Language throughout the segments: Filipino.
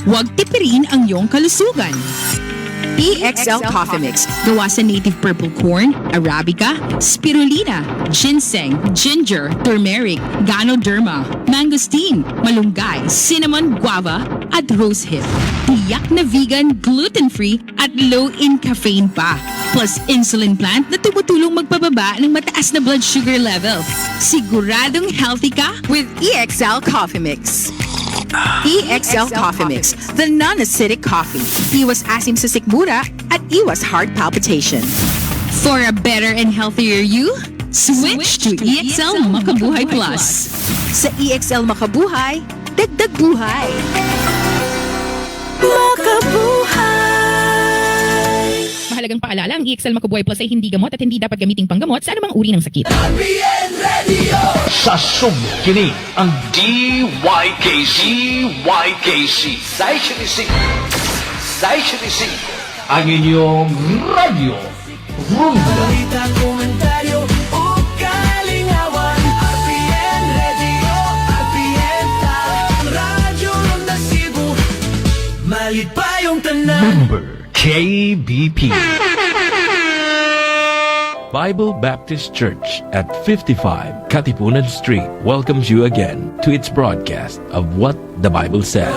Huwag tipirin ang iyong kalusugan. EXL Coffee Mix. Gawa sa native purple corn, Arabica, spirulina, ginseng, ginger, turmeric, ganoderma, mangosteen, malunggay, cinnamon, guava, at rosehip. Tiyak na vegan, gluten-free, at low in caffeine pa. Plus insulin plant na tumutulong magpababa ng mataas na blood sugar level. Siguradong healthy ka with EXL Coffee Mix. EXL Coffee Mix, the non-acidic coffee. Iwas asim sa sikmura at iwas heart palpitation. For a better and healthier you, switch to EXL Makabuhay Plus. Sa EXL Makabuhay, dagdag buhay. Makabuhay! Mahalagang paalala, ang EXL Makabuhay Plus ay hindi gamot at hindi dapat gamiting panggamot sa anumang uri ng sakit. Sa Subo, kini ang DYKC. Sai 75. Ang inyong radyo. Rumba. Balita, komentaryo o kalingawan. RPN Radio, RPN Ang radyo Ronda Cebu. Malit pa yung tanan. Member KBP. Bible Baptist Church at 55 Katipunan Street welcomes you again to its broadcast of What the Bible Says.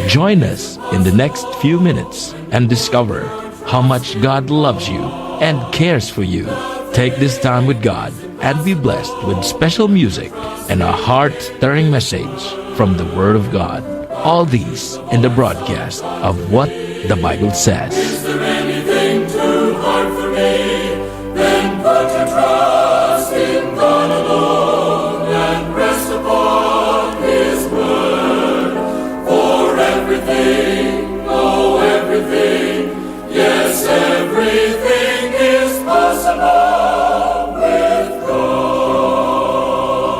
Join us in the next few minutes and discover how much God loves you and cares for you. Take this time with God and be blessed with special music and a heart-stirring message from the Word of God. All these in the broadcast of What the Bible Says.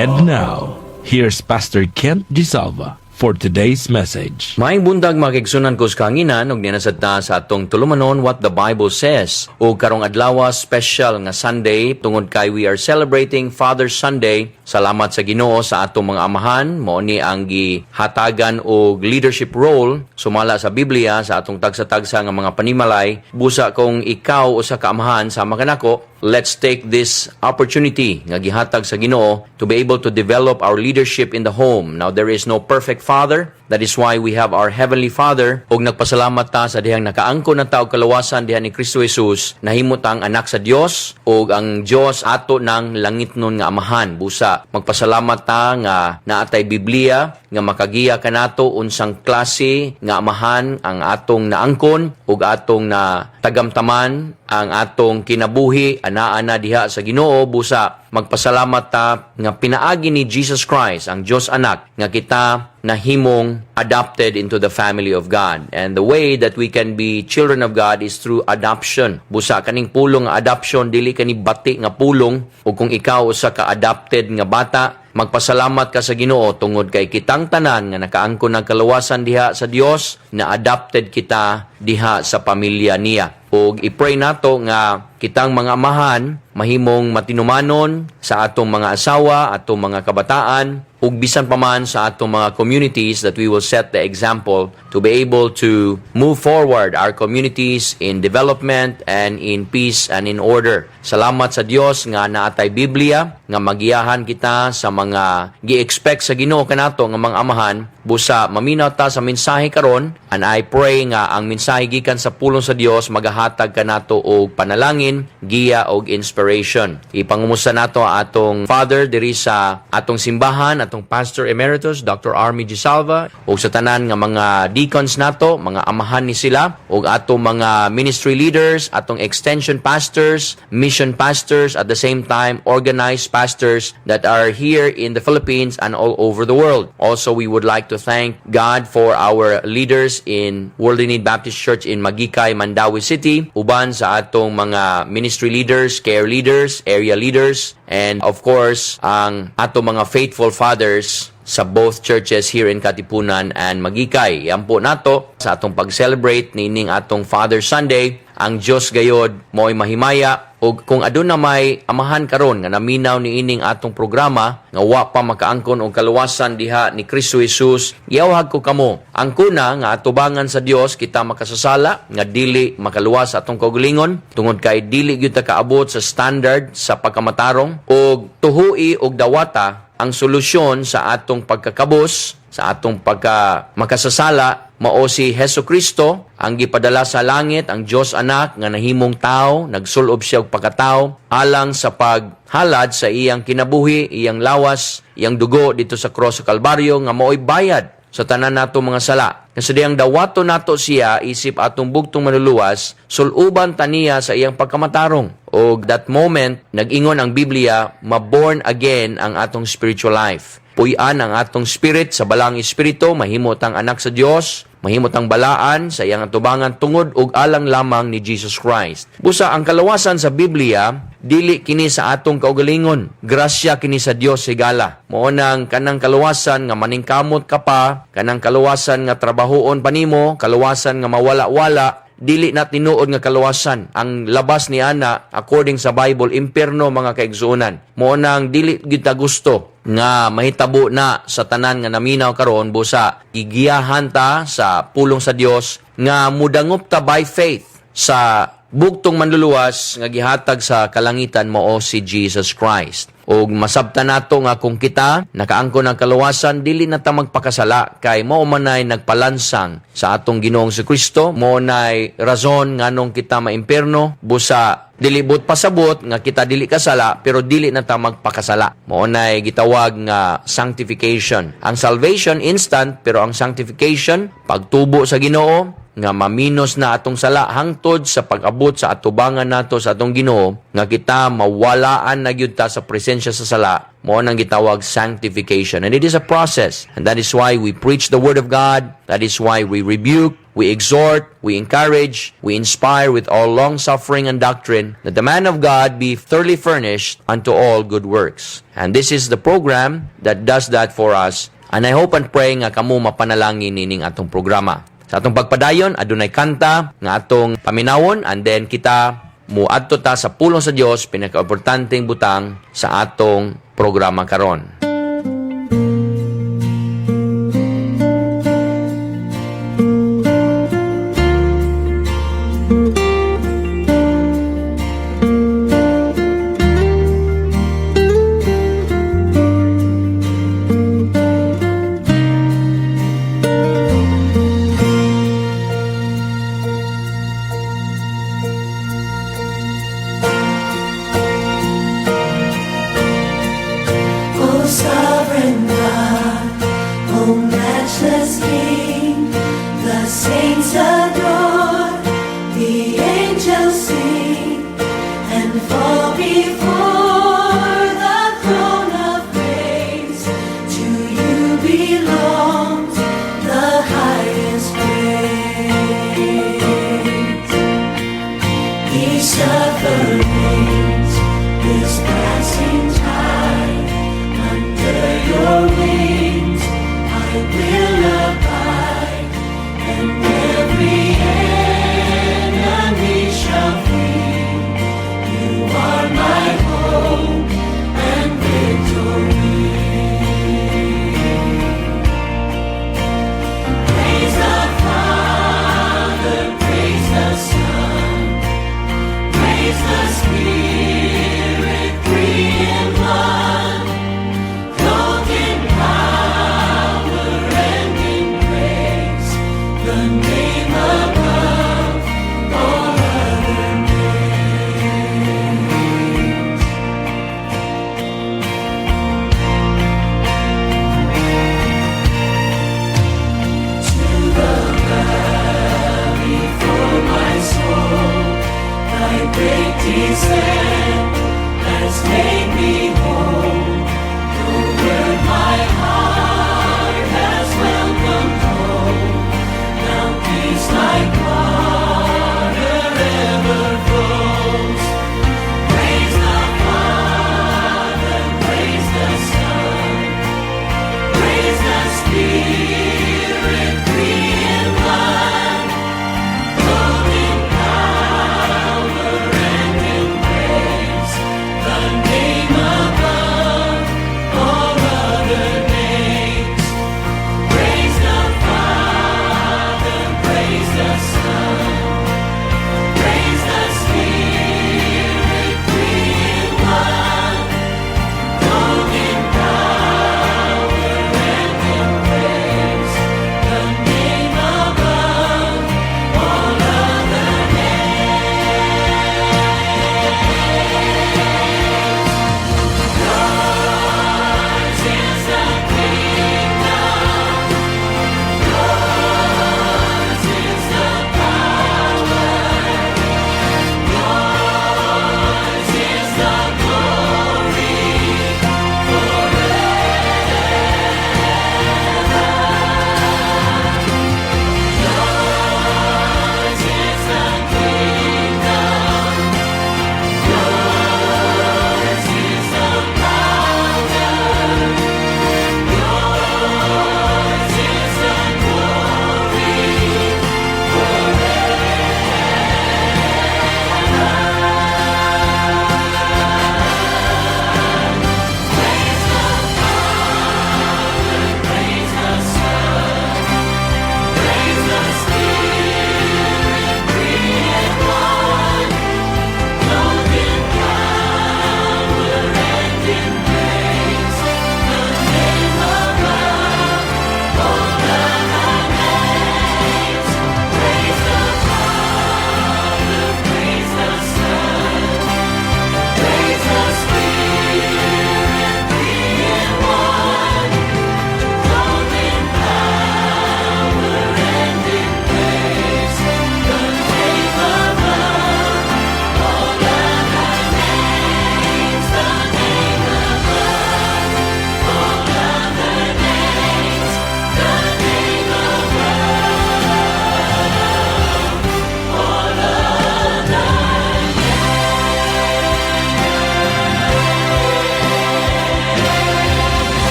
And now, here's Pastor Kent Gisalva for today's message. Maayong bundag makigsunan ko sa kanginan og ninasad ta sa atong tulumanon What the Bible Says. O karong adlaw special nga Sunday tungod kay we are celebrating Father's Sunday. Salamat sa Ginoo sa atong mga amahan, mao ni ang gihatagan og leadership role sumala sa Biblia sa atong tagsa-tagsa nga mga panimalay. Busa kung ikaw usa ka amahan sama kanako, let's take this opportunity nga gihatag sa Ginoo to be able to develop our leadership in the home. Now, there is no perfect father. That is why we have our Heavenly Father. Og nagpasalamat ta sa dihang nakaangko na ta og kalawasan diha ni Kristo Jesus. Nahimot ang anak sa Dios og ang Dios ato ng langitnon nga amahan. Busa, magpasalamat ta nga naatay Biblia nga makagiya kanato unsang klase nga amahan ang atong naangkon ug atong na tagamtaman ang atong kinabuhi anaa na diha sa Ginoo. Busa, magpasalamat ta nga pinaagi ni Jesus Christ ang Dios anak nga kita nahimong adopted into the family of God. And the way that we can be children of God is through adoption. Busa kaning pulong nga adoption dili kani bati nga pulong ug kung ikaw usa ka adopted nga bata, magpasalamat ka sa Ginoo tungod kay kitang tanan nga nakaangkon ng kalawasan diha sa Dios na adopted kita diha sa pamilya niya. Og i-pray nato nga kitang mga amahan mahimong matinumanon sa atong mga asawa, atong mga kabataan, ug bisan pa man sa atong mga communities that we will set the example to be able to move forward our communities in development and in peace and in order. Salamat sa Dios nga naatay Biblia nga magiyahan kita sa mga gi-expect sa Ginoo kanato nga mga amahan. Busa maminaw ta sa mensahe karon, and I pray nga ang mensahe gikan sa pulong sa Dios magahatag kanato og panalangin, giya og inspiration. Ipangumusta nato atong Father diri sa atong simbahan, atong Pastor Emeritus Dr. Army Gisalva, ug sa tanan nga mga deacons nato, mga amahan ni sila, ug atong mga ministry leaders, atong extension pastors, mission pastors, at the same time organized pastors that are here in the Philippines and all over the world. Also, we would like to thank God for our leaders in World in Need Baptist Church in Magikay, Mandawi City, uban sa atong mga ministry leaders, care leaders, area leaders, and of course, ang atong mga faithful fathers sa both churches here in Katipunan and Magikay. Yan po nato sa atong pag-celebrate nining atong Father Sunday. Ang Diyos gayod mo'y mahimaya o kung adun na may amahan karon nga naminaw ni ining atong programa nga wa pa makaangkon og kaluwasan diha ni Kristo Jesus, iawhag ko kamo. Ang kuna nga atubangan sa Dios kita makasasala nga dili makaluwas atong kaugalingon tungod kay dili gyud ta kaabot sa standard sa pagkamatarong og tuhui og dawata ang solusyon sa atong pagkakabos, sa atong makasasala, mao si Hesus Kristo, ang gipadala sa langit, ang Dios anak nga nahimong tao, nagsulob siya og pagkatao alang sa paghalad sa iyang kinabuhi, iyang lawas, iyang dugo dito sa cross sa Kalbaryo nga mao'y bayad sa tanan nato mga sala. Kasi diyang dawato nato siya isip atong bugtong manluluwas, suluban taniya sa iyang pagkamatarong. O that moment, nag-ingon ang Biblia, ma-born again ang atong spiritual life. Puy-an ang atong spirit sa balang espiritu, mahimot ang anak sa Dios, mahimot ang balaan sa iyang atubangan tungod ug alang lamang ni Jesus Christ. Busa ang kalawasan sa Biblia, dili kini sa atong kaugalingon, grasya kini sa Dios higala. Mao nang kanang kalawasan nga maningkamot ka pa, kanang kalawasan nga trabahoon pa nimo, kalawasan nga mawala-wala, dili na tinuod nga kalawasan. Ang labas ni ana according sa Bible, impierno mga kaigsuonan. Mao nang dili gyud ta gusto nga mahitabo na sa tanan nga naminaw karon, busa gigiyahan ta sa pulong sa Dios nga mudangop ta by faith sa bugtong manluluwas nga gihatag sa kalangitan mao si Jesus Christ. Og masabtan nato nga kung kita nakaangkon ang kaluwasan, dili na ta magpakasala kay mao man ay nagpalansang sa atong Ginoong si Kristo, mao nay rason nganong kita maimpierno, busa dilibot pasabot nga kita dili kasala pero dili na ta magpakasala. Mao nay gitawag nga sanctification. Ang salvation instant pero ang sanctification pagtubo sa Ginoo nga maminos na atong sala hangtod sa pag-abot sa atubangan nato sa atong Ginoo nga kita mawalaan na gyud ta sa presensya sa sala, mao nang gitawag sanctification. And it is a process, and that is why we preach the word of God. That is why we rebuke, we exhort, we encourage, we inspire with all long suffering and doctrine, that the man of God be thoroughly furnished unto all good works. And this is the program that does that for us, and I hope and pray nga kamo mapanalangin nining atong programa. Sa atong pagpadayon, adunay kanta nga atong paminawon, and then kita muadto ta sa pulong sa Dios, pinakaimportanteng butang sa atong programa karon. Sovereign God, O matchless King, the saints adore, the angels sing and fall before the throne of grace. To you belongs the highest praise. He sufferings this passing time. Under your wings I will abide, and every enemy shall flee. You are my hope and victory. Praise the Father, praise the Son, praise the Spirit, three in one. Clothed in power and in grace, the name above all other names. To the valley for my soul, thy great descent has made me whole. Your word my heart has welcomed home. Now peace like water ever flows. Praise the Father, praise the Son, praise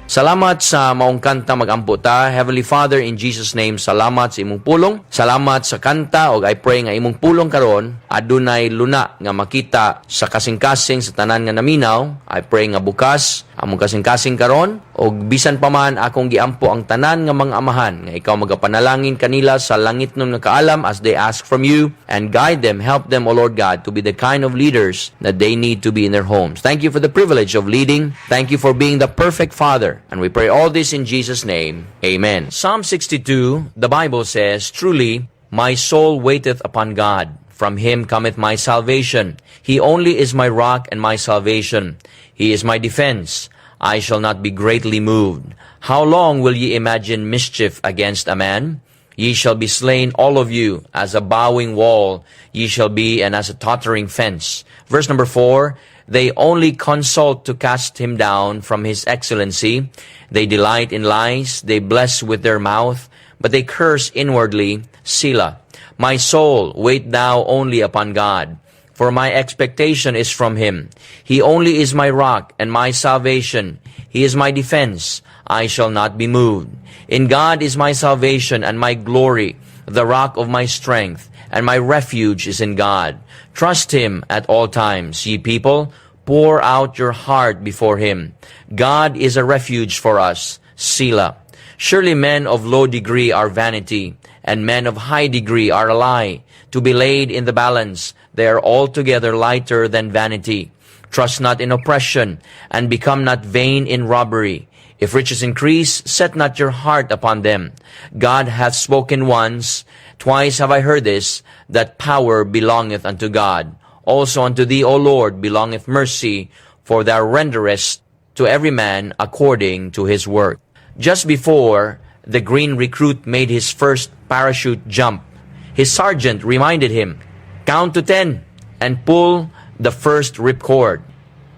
Salamat sa maong kanta magampo ta. Heavenly Father, in Jesus' name, salamat sa imong pulong. Salamat sa kanta, og I pray nga imong pulong karon adunay luna nga makita sa kasing-kasing sa tanan nga naminaw. I pray nga bukas among kasing-kasing karon, og bisan pa man akong giampo ang tanan nga mga amahan, nga ikaw magapanalangin kanila sa langit nun nga kaalam as they ask from you, and guide them, help them, O Lord God, to be the kind of leaders that they need to be in their homes. Thank you for the privilege of leading. Thank you for being the perfect Father. And we pray all this in Jesus' name. Amen. Psalm 62, the Bible says, "Truly, my soul waiteth upon God. From him cometh my salvation. He only is my rock and my salvation. He is my defense. I shall not be greatly moved. How long will ye imagine mischief against a man? Ye shall be slain, all of you, as a bowing wall. Ye shall be, and as a tottering fence." Verse number 4, "They only consult to cast him down from his excellency. They delight in lies. They bless with their mouth, but they curse inwardly. Selah. My soul, wait thou only upon God, for my expectation is from him. He only is my rock and my salvation. He is my defense. I shall not be moved. In God is my salvation and my glory, the rock of my strength, and my refuge is in God. Trust him at all times, ye people. Pour out your heart before him. God is a refuge for us. Selah. Surely men of low degree are vanity, and men of high degree are a lie. To be laid in the balance, they are altogether lighter than vanity. Trust not in oppression, and become not vain in robbery. If riches increase, set not your heart upon them. God hath spoken once, twice have I heard this, that power belongeth unto God. Also unto thee, O Lord, belongeth mercy, for thou renderest to every man according to his work. Just before the green recruit made his first parachute jump, his sergeant reminded him, "Count to 10 and pull the first ripcord.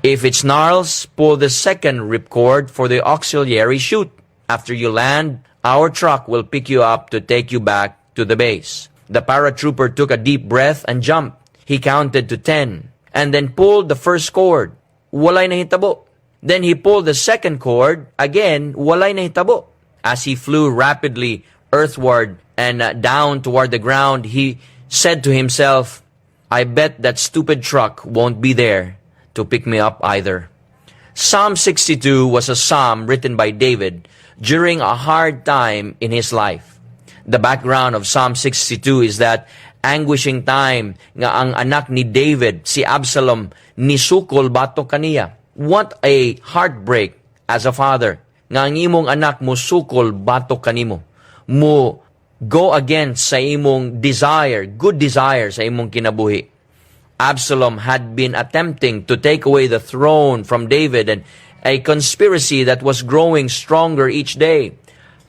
If it snarls, pull the second ripcord for the auxiliary chute. After you land, our truck will pick you up to take you back to the base." The paratrooper took a deep breath and jumped. He counted to 10 and then pulled the first cord. Walay nahitabo. Then he pulled the second cord. Again, walay nahitabo. As he flew rapidly earthward and down toward the ground, he said to himself, "I bet that stupid truck won't be there to pick me up either." Psalm 62 was a psalm written by David during a hard time in his life. The background of Psalm 62 is that anguishing time nga ang anak ni David, si Absalom, nisukol batok kaniya. What a heartbreak as a father nga ang imong anak mo sukol batok kanimo. Mo go against sa imong desire, good desire sa imong kinabuhi. Absalom had been attempting to take away the throne from David, and a conspiracy that was growing stronger each day.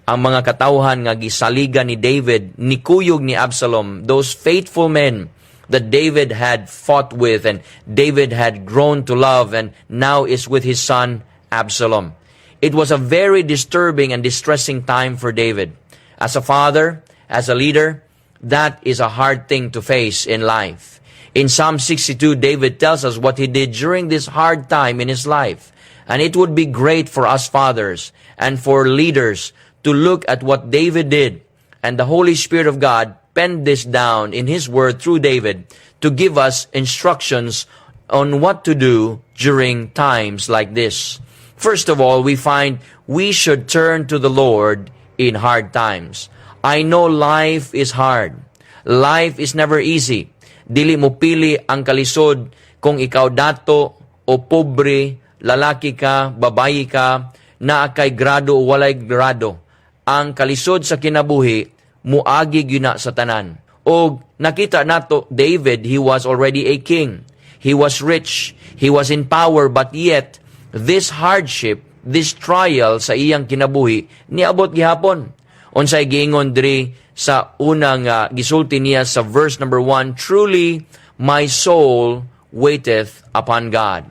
Ang mga katawhan nga gisaligan ni David, nikuyog ni Absalom, those faithful men that David had fought with and David had grown to love and now is with his son Absalom. It was a very disturbing and distressing time for David. As a father, as a leader, that is a hard thing to face in life. In Psalm 62, David tells us what he did during this hard time in his life. And it would be great for us fathers and for leaders to look at what David did. And the Holy Spirit of God penned this down in His Word through David to give us instructions on what to do during times like this. First of all, we find we should turn to the Lord in hard times. I know life is hard. Life is never easy. Dili mo pili ang kalisod kung ikaw dato o pobre, lalaki ka, babayi ka, naa kay grado o walay grado. Ang kalisod sa kinabuhi, muagig yun na sa tanan. O nakita nato, David, he was already a king. He was rich. He was in power, but yet, this hardship, this trial sa iyang kinabuhi, niabot gihapon. Unsay giingon diri sa unang gisulti niya sa verse number 1, "Truly, my soul waiteth upon God."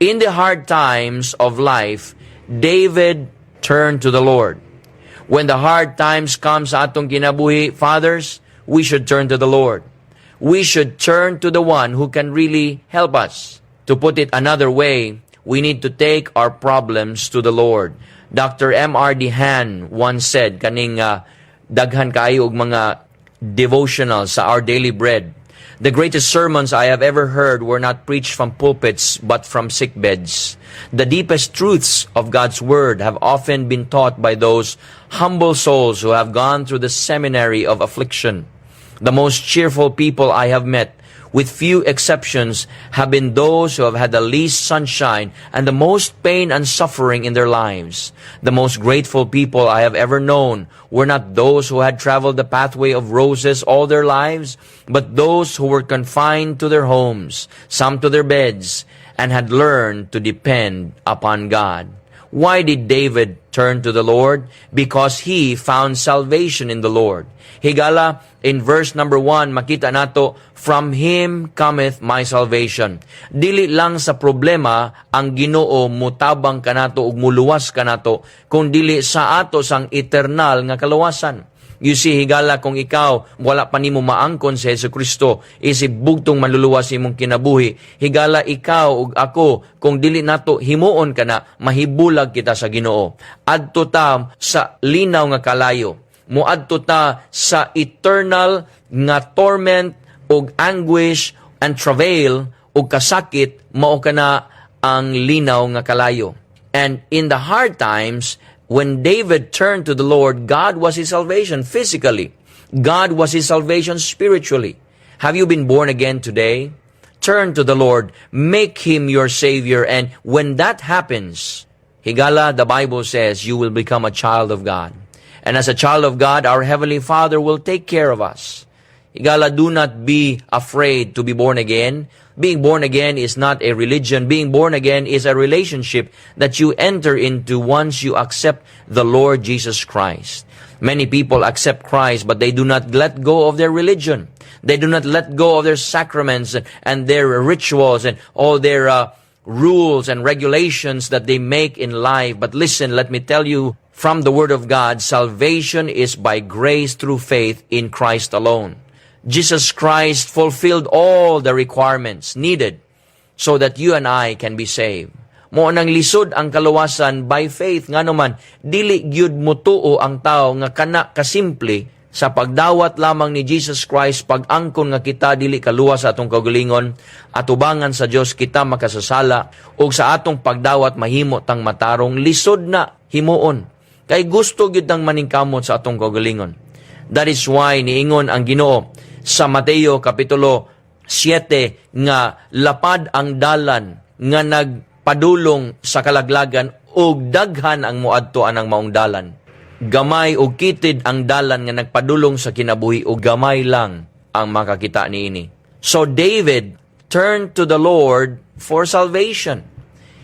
In the hard times of life, David turned to the Lord. When the hard times come sa atong kinabuhi, fathers, we should turn to the Lord. We should turn to the one who can really help us. To put it another way, we need to take our problems to the Lord. Dr. M.R. Dehan once said, kaning daghan kayo og mga devotional sa Our Daily Bread, the greatest sermons I have ever heard were not preached from pulpits but from sickbeds. The deepest truths of God's Word have often been taught by those humble souls who have gone through the seminary of affliction. The most cheerful people I have met, with few exceptions, have been those who have had the least sunshine and the most pain and suffering in their lives. The most grateful people I have ever known were not those who had traveled the pathway of roses all their lives, but those who were confined to their homes, some to their beds, and had learned to depend upon God. Why did David turn to the Lord? Because he found salvation in the Lord. Higala, in verse number 1, makita nato, from Him cometh my salvation. Dili lang sa problema ang Ginoo mutabang kanato ug muluwas kanato, kung dili sa ato sang eternal nga kaluwasan. You see, higala, kung ikaw wala pa nimo maangkon sa Jesucristo, isip bugtong manluluwas imong kinabuhi. Higala, ikaw ug ako, kung dili nato himuon kana, mahibulag kita sa Ginoo. Adto ta sa linaw nga kalayo. Muadto ta sa eternal nga torment ug anguish and travail ug kasakit, mao kana ang linaw nga kalayo. And in the hard times, when David turned to the Lord, God was his salvation physically. God was his salvation spiritually. Have you been born again today? Turn to the Lord. Make Him your Savior. And when that happens, higala, the Bible says, you will become a child of God. And as a child of God, our Heavenly Father will take care of us. Higala, do not be afraid to be born again. Being born again is not a religion. Being born again is a relationship that you enter into once you accept the Lord Jesus Christ. Many people accept Christ, but they do not let go of their religion. They do not let go of their sacraments and their rituals and all their rules and regulations that they make in life. But listen, let me tell you from the Word of God, salvation is by grace through faith in Christ alone. Jesus Christ fulfilled all the requirements needed so that you and I can be saved. Mo nang lisod ang kaluwasan by faith, nga naman, dili gyud mutuo ang tao nga kana kasimple sa pagdawat lamang ni Jesus Christ, pag-angkon nga kita dili kaluwas sa atong kaugalingon, atubangan sa Dios kita makasasala, ug sa atong pagdawat mahimo tang matarong, lisod na himuon. Kay gusto gyud tang maningkamot sa atong kaugalingon. That is why niingon ang Ginoo sa Mateo Kapitulo 7 nga lapad ang dalan nga nagpadulong sa kalaglagan ug daghan ang muadtoan ang maong dalan. Gamay ug kitid ang dalan nga nagpadulong sa kinabuhi ug gamay lang ang makakita niini. So David turned to the Lord for salvation.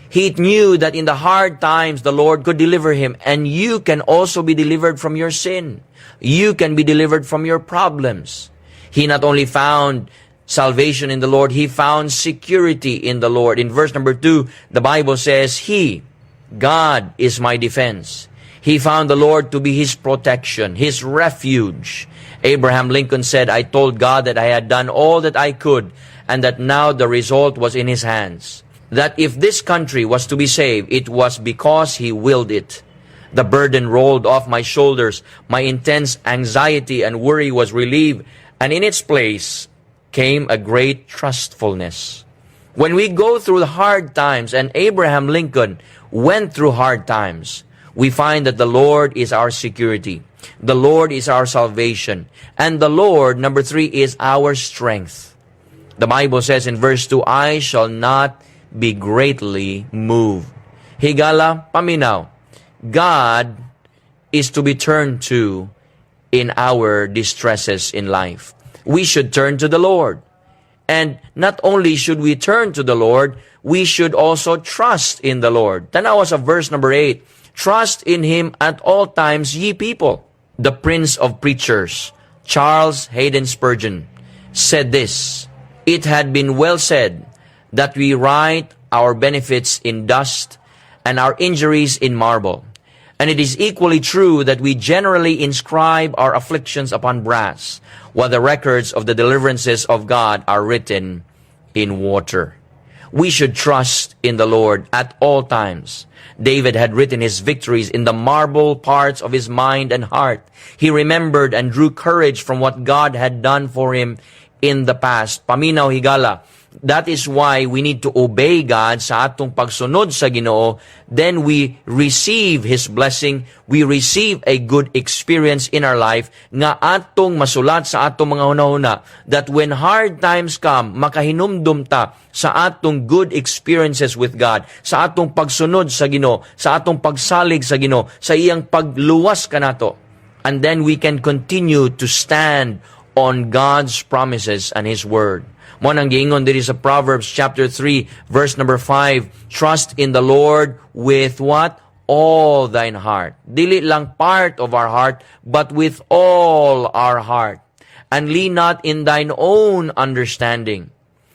He knew that in the hard times the Lord could deliver him, and you can also be delivered from your sin. You can be delivered from your problems. He not only found salvation in the Lord, he found security in the Lord. In verse number 2, the Bible says, God is my defense. He found the Lord to be his protection, his refuge. Abraham Lincoln said, I told God that I had done all that I could, and that now the result was in his hands. That if this country was to be saved, it was because he willed it. The burden rolled off my shoulders. My intense anxiety and worry was relieved, and in its place came a great trustfulness. When we go through the hard times, and Abraham Lincoln went through hard times, we find that the Lord is our security. The Lord is our salvation. And the Lord, number 3, is our strength. The Bible says in verse 2, I shall not be greatly moved. Higala, paminaw, God is to be turned to in our distresses in life. We should turn to the Lord. And not only should we turn to the Lord, we should also trust in the Lord. Tanawa sa verse number 8, trust in Him at all times, ye people. The Prince of Preachers, Charles Haddon Spurgeon, said this, it had been well said that we write our benefits in dust and our injuries in marble. And it is equally true that we generally inscribe our afflictions upon brass, while the records of the deliverances of God are written in water. We should trust in the Lord at all times. David had written his victories in the marble parts of his mind and heart. He remembered and drew courage from what God had done for him in the past. Paminaw higala. That is why we need to obey God sa atong pagsunod sa Ginoo. Then we receive His blessing. We receive a good experience in our life nga atong masulat sa atong mga hunahuna that when hard times come, makahinumdum ta sa atong good experiences with God, sa atong pagsunod sa Ginoo, sa atong pagsalig sa Ginoo, sa iyang pagluwas kanato. And then we can continue to stand on God's promises and His Word. Mo nang giingon diri sa Proverbs chapter 3 verse number 5, trust in the Lord with what? All thine heart. Dili lang part of our heart, but with all our heart. And lean not in thine own understanding.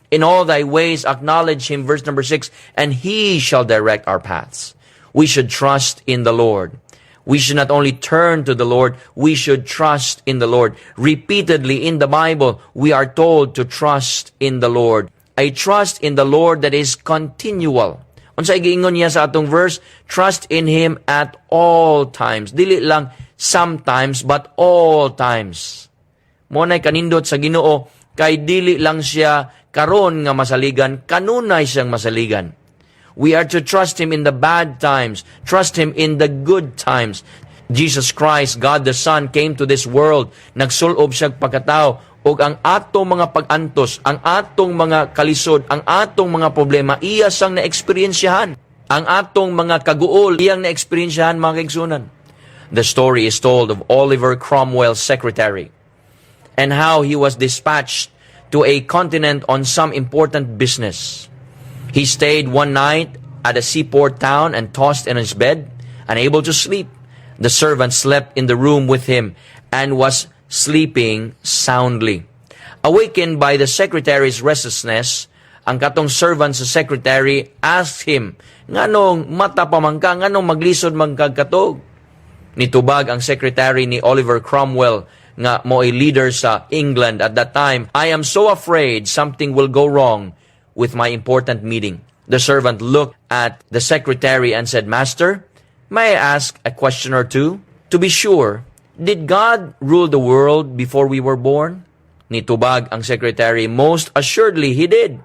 In all thy ways acknowledge Him, verse number 6, and He shall direct our paths. We should trust in the Lord. We should not only turn to the Lord, we should trust in the Lord. Repeatedly in the Bible, we are told to trust in the Lord. A trust in the Lord that is continual. Unsay giingon niya sa atong verse, trust in Him at all times. Dili lang sometimes, but all times. Mo nay kanindot sa Ginoo, kay dili lang siya karon nga masaligan, kanunay siyang masaligan. We are to trust Him in the bad times, trust Him in the good times. Jesus Christ, God the Son, came to this world, nagsulob siya pagkatao, ug ang atong mga pag-antos, ang atong mga kalisod, ang atong mga problema, iya sang na-experiensyahan. Ang atong mga kaguol, iyang na-experiensyahan, mga kaigsunan. The story is told of Oliver Cromwell's secretary and how he was dispatched to a continent on some important business. He stayed one night at a seaport town and tossed in his bed, unable to sleep. The servant slept in the room with him and was sleeping soundly. Awakened by the secretary's restlessness, ang katong servant sa secretary asked him, nganong mata pa man ka, nganong maglisod man kagkatog? Nitubag ang secretary ni Oliver Cromwell, nga mo a leader sa England at that time, I am so afraid something will go wrong with my important meeting. The servant looked at the secretary and said, Master, may I ask a question or two? To be sure, did God rule the world before we were born? Nitubag ang secretary, most assuredly He did.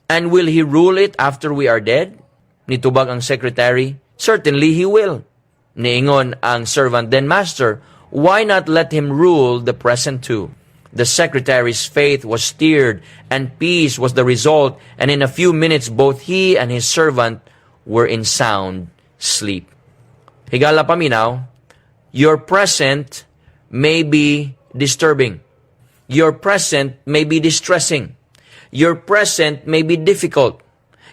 And will He rule it after we are dead? Nitubag ang secretary, certainly He will. Niingon ang servant, then Master, why not let Him rule the present too? The secretary's faith was stirred, and peace was the result, and in a few minutes both he and his servant were in sound sleep. Higala paminaw, your present may be disturbing. Your present may be distressing. Your present may be difficult.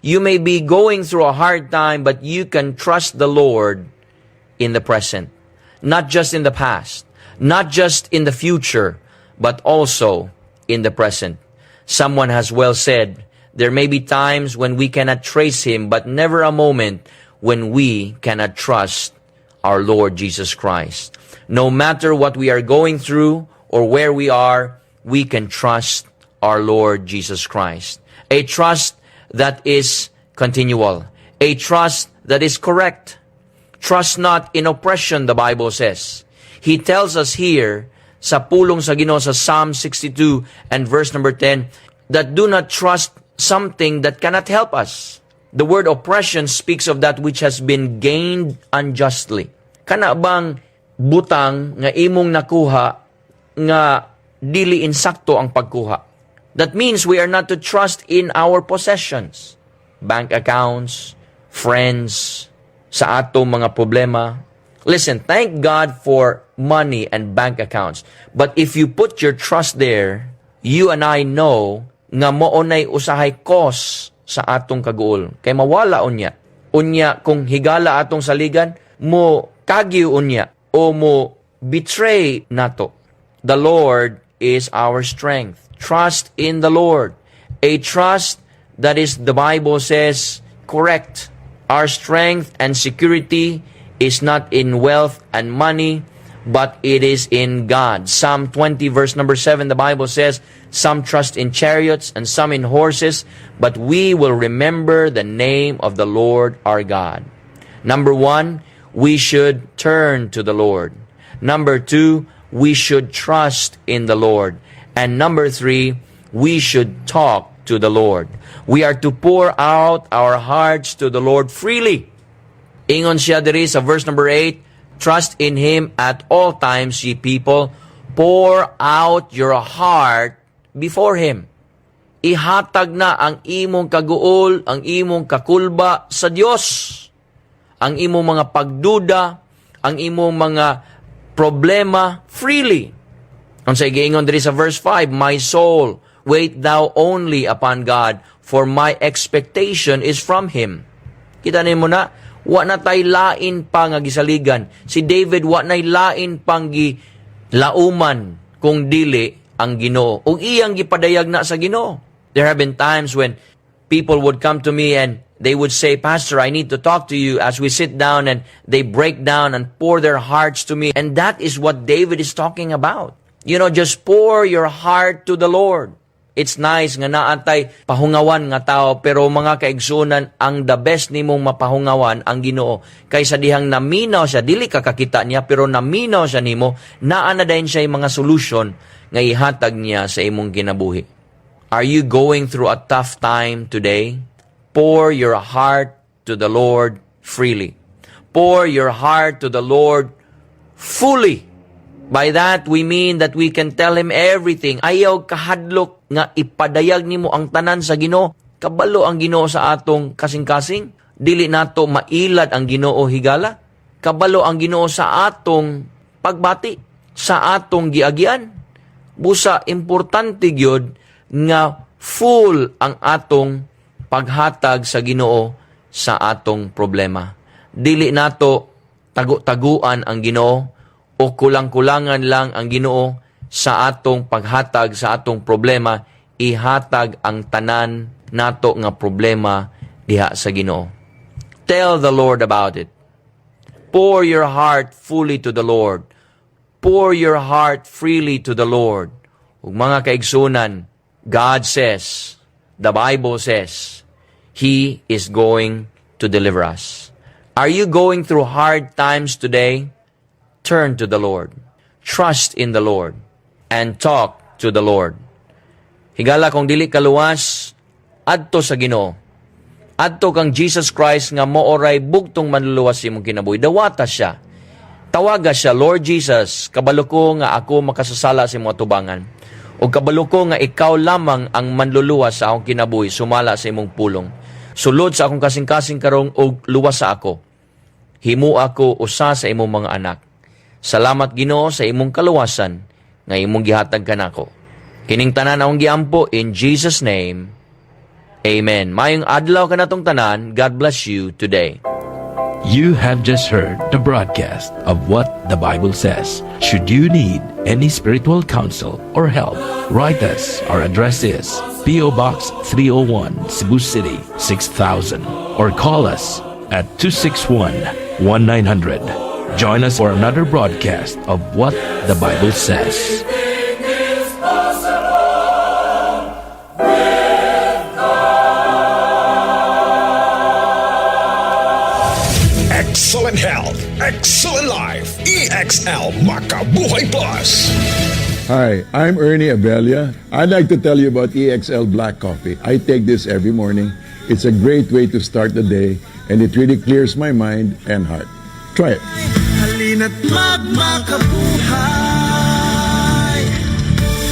You may be going through a hard time, but you can trust the Lord in the present. Not just in the past, not just in the future, but also in the present. Someone has well said, there may be times when we cannot trace Him, but never a moment when we cannot trust our Lord Jesus Christ. No matter what we are going through or where we are, we can trust our Lord Jesus Christ. A trust that is continual. A trust that is correct. Trust not in oppression, the Bible says. He tells us here, sa pulong sa Ginoo sa Psalm 62 and verse number 10, that do not trust something that cannot help us. The word oppression speaks of that which has been gained unjustly. Kana bang butang nga imong nakuha nga dili insakto ang pagkuha? That means we are not to trust in our possessions, bank accounts, friends, sa atong mga problema. Listen, thank God for money and bank accounts. But if you put your trust there, you and I know nga moonay usahay cause sa atong kaguol. Kay mawala unya. Unya kung higala atong saligan, mo kagyo unya o mo betray nato. The Lord is our strength. Trust in the Lord. A trust that is, the Bible says, correct. Our strength and security is not in wealth and money, but it is in God. Psalm 20 verse number 7, the Bible says, some trust in chariots and some in horses, but we will remember the name of the Lord our God. Number 1, we should turn to the Lord. Number 2, we should trust in the Lord. And number 3, we should talk to the Lord. We are to pour out our hearts to the Lord freely. Ingon siya diri sa verse number 8, trust in Him at all times, ye people. Pour out your heart before Him. Ihatag na ang imong kaguol, ang imong kakulba sa Dios. Ang imong mga pagduda, ang imong mga problema freely. Ang sa giingon diri sa verse 5, my soul, wait thou only upon God, for my expectation is from Him. Kita nimo na, wa na tay lain pa nga gisaligan. Si David wa nay lain pang gilauman kung dili ang Ginoo. Ug iyang gipadayag na sa Ginoo. There have been times when people would come to me and they would say, Pastor, I need to talk to you, as we sit down and they break down and pour their hearts to me. And that is what David is talking about. You know, just pour your heart to the Lord. It's nice nga naatay pahungawan nga tao, pero mga kaigsunan, ang the best nimong mapahungawan ang Ginoo. Kaysa dihang naminaw siya, dili ka kakita niya, pero naminaw siya nimo, naana dayon siya yung mga solution nga ihatag niya sa imong kinabuhi. Are you going through a tough time today? Pour your heart to the Lord freely. Pour your heart to the Lord fully. By that, we mean that we can tell Him everything. Ayaw kahadlok nga ipadayag nimo ang tanan sa Ginoo. Kabalo ang Ginoo sa atong kasing-kasing. Dili nato mailad ang Ginoo higala. Kabalo ang Ginoo sa atong pagbati, sa atong giagian. Busa, importante gyud nga full ang atong paghatag sa Ginoo sa atong problema. Dili nato tagu-taguan ang Ginoo, o kulang-kulangan lang ang Ginoo sa atong paghatag sa atong problema. Ihatag ang tanan nato nga problema diha sa Ginoo. Tell the Lord about it. Pour your heart fully to the Lord. Pour your heart freely to the Lord. Ug mga kaigsunan, God says, the Bible says, He is going to deliver us. Are you going through hard times today? Turn to the Lord. Trust in the Lord. And talk to the Lord. Higala kung dili kaluwas, adto sa Ginoo. Adto kang Jesus Christ nga mooray bugtong manluluwas imong kinabuhi. Dawata siya. Tawaga siya, Lord Jesus, kabalo ko nga ako makasasala sa imong atubangan. O kabalo ko nga ikaw lamang ang manluluwas sa akong kinabuhi, sumala sa imong pulong. Sulod sa akong kasing-kasing karong og luwas sa ako. Himo ako usa sa imong mga anak. Salamat Ginoo sa imong kaluwasan nga imong gihatag kanako. Kining tanan akong giampo in Jesus name. Amen. Mayong adlaw kanatong tanan. God bless you today. You have just heard the broadcast of What the Bible Says. Should you need any spiritual counsel or help, write us. Our address is P.O. Box 301, Cebu City, 6000. Or call us at 261-1900. Join us for another broadcast of What the Bible Says. Excellent health, excellent life. EXL Makabuhay Plus. Hi, I'm Ernie Abelia. I'd like to tell you about EXL Black Coffee. I take this every morning. It's a great way to start the day, and it really clears my mind and heart. Try it. Halina't magmakabuhay.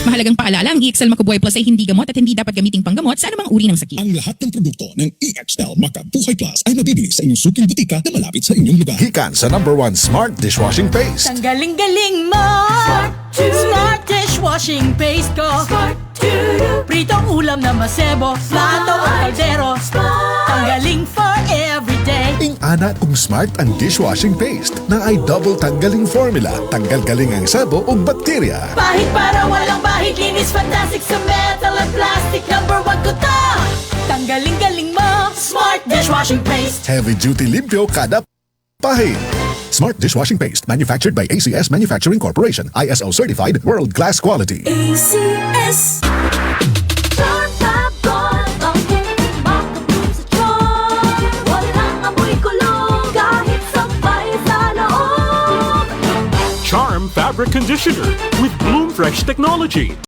Mahalagang paalala, ang EXL Makabuhay Plus ay hindi gamot at hindi dapat gamiting panggamot sa anumang uri ng sakit. Ang lahat ng produkto ng EXL Makabuhay Plus ay mabibili sa inyong suking butika na malapit sa inyong lugar. Hikan sa #1 Smart Dishwashing Paste. Ang galing-galing mo! Smart dishwashing paste ko. Pritong ulam na masebo, plato o kaldero. Tanggaling for everyday. Ing-ana kung smart ang dishwashing paste na ay double tanggaling formula. Tanggal-galing ang sabo o bakterya. Bahid para walang bahid, linis fantastic sa metal at plastic. #1 ko to. Tanggaling-galing mo, smart dishwashing paste. Heavy duty limpyo kada pahid. Smart Dishwashing Paste, manufactured by ACS Manufacturing Corporation. ISO certified, world-class quality. ACS. Charm Fabric Conditioner with Bloom Fresh technology.